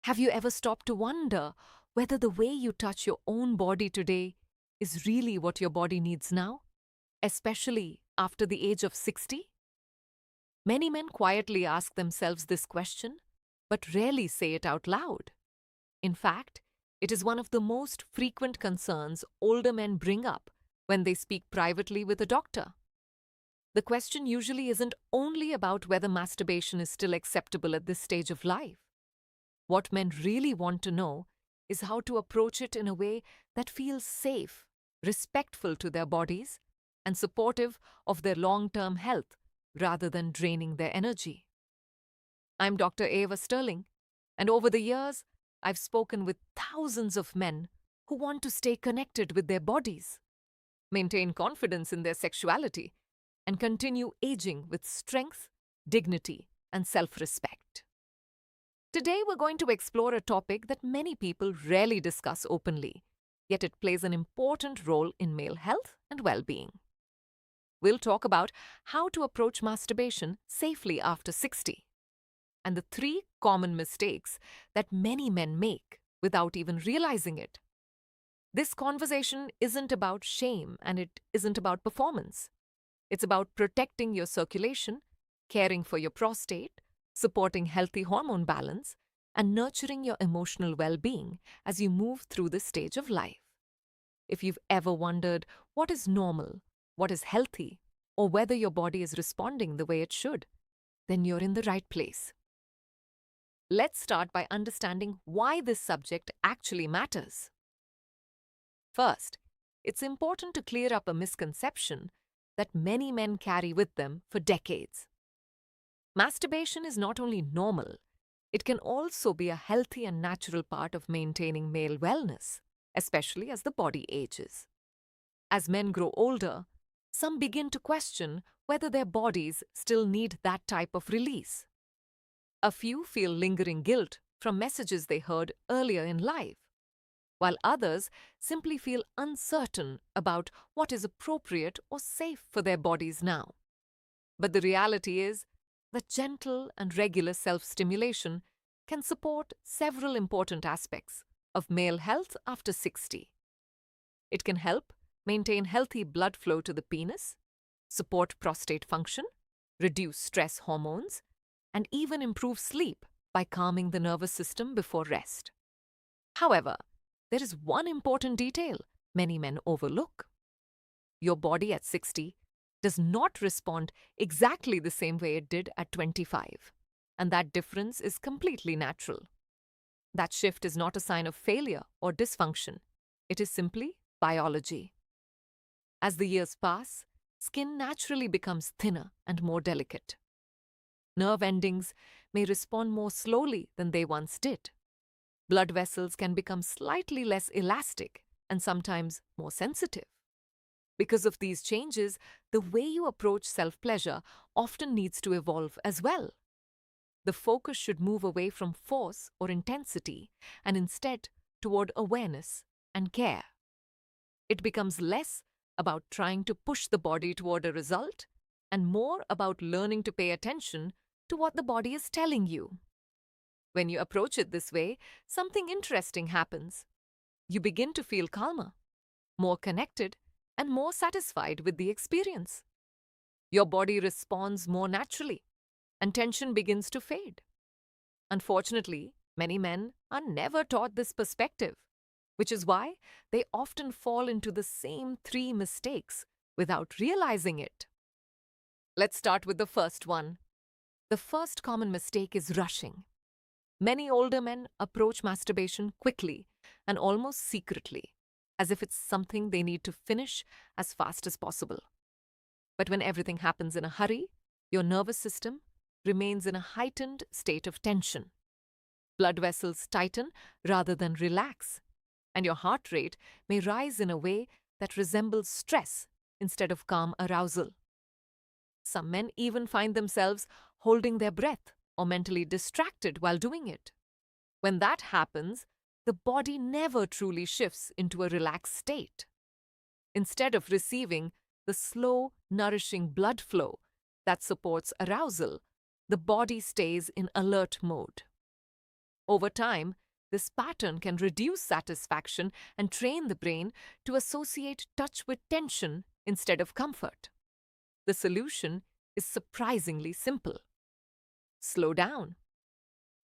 Have you ever stopped to wonder whether the way you touch your own body today is really what your body needs now, especially after the age of 60? Many men quietly ask themselves this question, but rarely say it out loud. In fact, it is one of the most frequent concerns older men bring up when they speak privately with a doctor. The question usually isn't only about whether masturbation is still acceptable at this stage of life. What men really want to know is how to approach it in a way that feels safe, respectful to their bodies, and supportive of their long-term health rather than draining their energy. I'm Dr. Ava Sterling, and over the years, I've spoken with thousands of men who want to stay connected with their bodies, maintain confidence in their sexuality, and continue aging with strength, dignity, and self-respect. Today, we're going to explore a topic that many people rarely discuss openly, yet it plays an important role in male health and well-being. We'll talk about how to approach masturbation safely after 60, and the 3 common mistakes that many men make without even realizing it. This conversation isn't about shame and it isn't about performance. It's about protecting your circulation, caring for your prostate, supporting healthy hormone balance, and nurturing your emotional well-being as you move through this stage of life. If you've ever wondered what is normal, what is healthy, or whether your body is responding the way it should, then you're in the right place. Let's start by understanding why this subject actually matters. First, it's important to clear up a misconception that many men carry with them for decades. Masturbation is not only normal, it can also be a healthy and natural part of maintaining male wellness, especially as the body ages. As men grow older, some begin to question whether their bodies still need that type of release. A few feel lingering guilt from messages they heard earlier in life, while others simply feel uncertain about what is appropriate or safe for their bodies now. But the reality is that gentle and regular self-stimulation can support several important aspects of male health after 60. It can help maintain healthy blood flow to the penis, support prostate function, reduce stress hormones, and even improve sleep by calming the nervous system before rest. However, there is one important detail many men overlook. Your body at 60 does not respond exactly the same way it did at 25, and that difference is completely natural. That shift is not a sign of failure or dysfunction. It is simply biology. As the years pass, skin naturally becomes thinner and more delicate. Nerve endings may respond more slowly than they once did. Blood vessels can become slightly less elastic and sometimes more sensitive. Because of these changes, the way you approach self-pleasure often needs to evolve as well. The focus should move away from force or intensity and instead toward awareness and care. It becomes less about trying to push the body toward a result and more about learning to pay attention to what the body is telling you. When you approach it this way, something interesting happens. You begin to feel calmer, more connected, and more satisfied with the experience. Your body responds more naturally, and tension begins to fade. Unfortunately, many men are never taught this perspective, which is why they often fall into the same 3 mistakes without realizing it. Let's start with the first one. The first common mistake is rushing. Many older men approach masturbation quickly and almost secretly, as if it's something they need to finish as fast as possible. But when everything happens in a hurry, your nervous system remains in a heightened state of tension. Blood vessels tighten rather than relax, and your heart rate may rise in a way that resembles stress instead of calm arousal. Some men even find themselves holding their breath or mentally distracted while doing it. When that happens, the body never truly shifts into a relaxed state. Instead of receiving the slow, nourishing blood flow that supports arousal, the body stays in alert mode. Over time, this pattern can reduce satisfaction and train the brain to associate touch with tension instead of comfort. The solution is surprisingly simple. Slow down.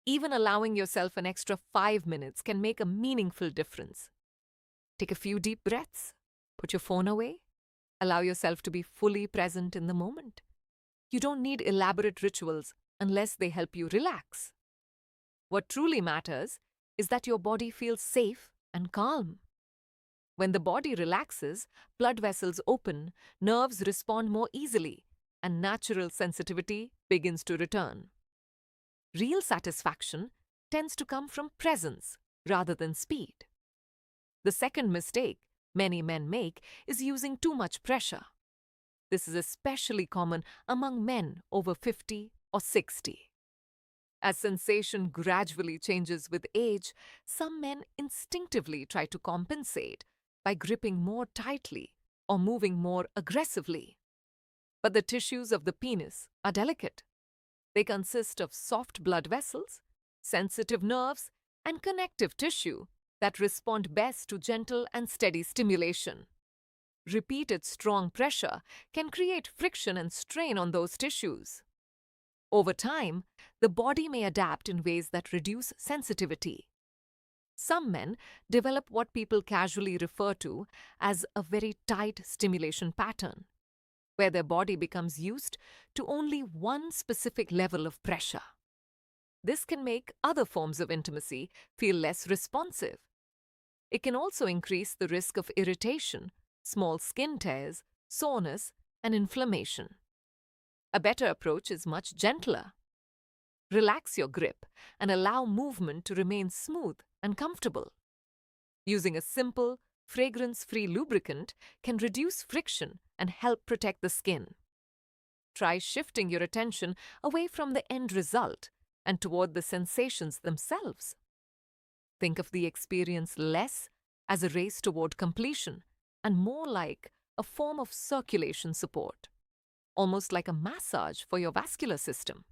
Even allowing yourself an extra 5 minutes can make a meaningful difference. Take a few deep breaths. Put your phone away. Allow yourself to be fully present in the moment. You don't need elaborate rituals unless they help you relax. What truly matters is that your body feels safe and calm. When the body relaxes, blood vessels open, nerves respond more easily, and natural sensitivity begins to return. Real satisfaction tends to come from presence rather than speed. The second mistake many men make is using too much pressure. This is especially common among men over 50 or 60. As sensation gradually changes with age, some men instinctively try to compensate by gripping more tightly or moving more aggressively. But the tissues of the penis are delicate. They consist of soft blood vessels, sensitive nerves, and connective tissue that respond best to gentle and steady stimulation. Repeated strong pressure can create friction and strain on those tissues. Over time, the body may adapt in ways that reduce sensitivity. Some men develop what people casually refer to as a very tight stimulation pattern, where their body becomes used to only one specific level of pressure. This can make other forms of intimacy feel less responsive. It can also increase the risk of irritation, small skin tears, soreness, and inflammation. A better approach is much gentler. Relax your grip and allow movement to remain smooth and comfortable. Using a simple, fragrance-free lubricant can reduce friction and help protect the skin. Try shifting your attention away from the end result and toward the sensations themselves. Think of the experience less as a race toward completion and more like a form of circulation support, almost like a massage for your vascular system.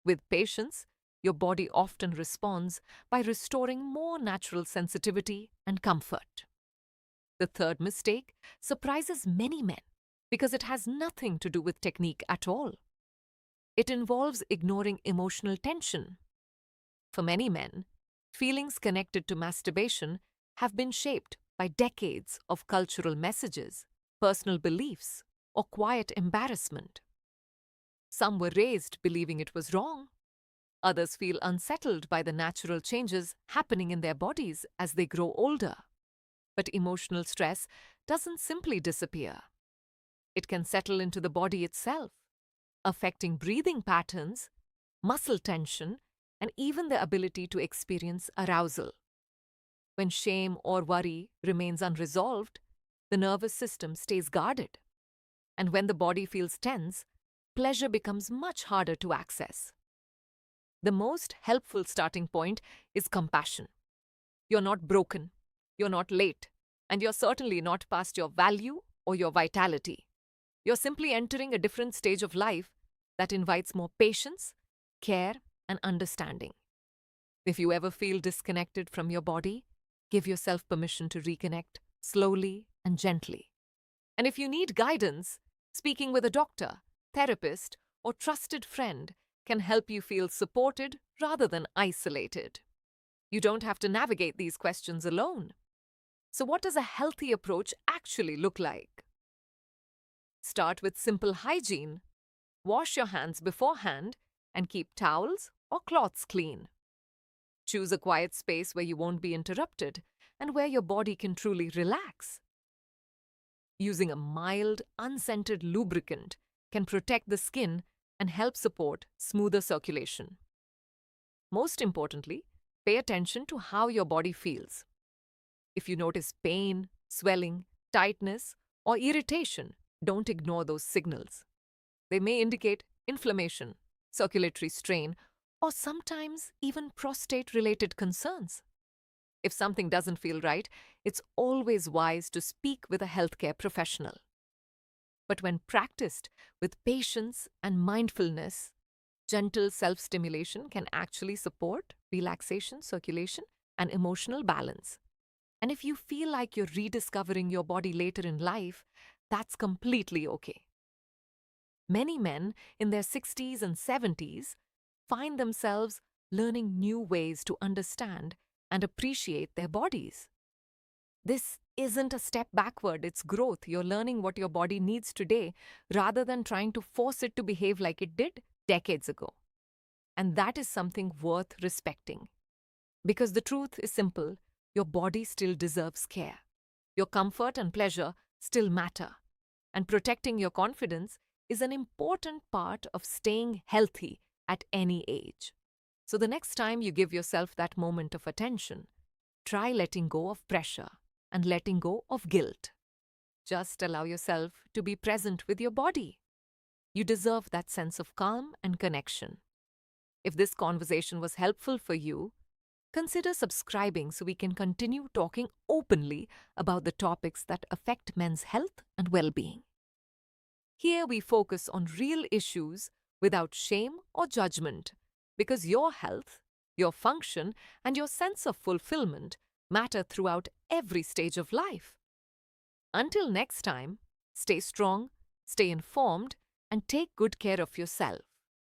With patience, your body often responds by restoring more natural sensitivity and comfort. The third mistake surprises many men because it has nothing to do with technique at all. It involves ignoring emotional tension. For many men, feelings connected to masturbation have been shaped by decades of cultural messages, personal beliefs, or quiet embarrassment. Some were raised believing it was wrong. Others feel unsettled by the natural changes happening in their bodies as they grow older. But emotional stress doesn't simply disappear. It can settle into the body itself, affecting breathing patterns, muscle tension, and even the ability to experience arousal. When shame or worry remains unresolved, the nervous system stays guarded. And when the body feels tense, pleasure becomes much harder to access. The most helpful starting point is compassion. You're not broken, you're not late, and you're certainly not past your value or your vitality. You're simply entering a different stage of life that invites more patience, care, and understanding. If you ever feel disconnected from your body, give yourself permission to reconnect slowly and gently. And if you need guidance, speaking with a doctor, therapist, or trusted friend can help you feel supported rather than isolated. You don't have to navigate these questions alone. So what does a healthy approach actually look like? Start with simple hygiene. Wash your hands beforehand and keep towels or cloths clean. Choose a quiet space where you won't be interrupted and where your body can truly relax. Using a mild, unscented lubricant can protect the skin and help support smoother circulation. Most importantly, pay attention to how your body feels. If you notice pain, swelling, tightness, or irritation, don't ignore those signals. They may indicate inflammation, circulatory strain, or sometimes even prostate-related concerns. If something doesn't feel right, it's always wise to speak with a healthcare professional. But when practiced with patience and mindfulness, gentle self-stimulation can actually support relaxation, circulation, and emotional balance. And if you feel like you're rediscovering your body later in life, that's completely okay. Many men in their 60s and 70s find themselves learning new ways to understand and appreciate their bodies. This isn't a step backward, it's growth. You're learning what your body needs today rather than trying to force it to behave like it did decades ago. And that is something worth respecting. Because the truth is simple, your body still deserves care. Your comfort and pleasure still matter. And protecting your confidence is an important part of staying healthy at any age. So the next time you give yourself that moment of attention, try letting go of pressure and letting go of guilt. Just allow yourself to be present with your body. You deserve that sense of calm and connection. If this conversation was helpful for you, consider subscribing so we can continue talking openly about the topics that affect men's health and well-being. Here we focus on real issues without shame or judgment, because your health, your function, and your sense of fulfillment matter throughout every stage of life. Until next time, stay strong, stay informed, and take good care of yourself.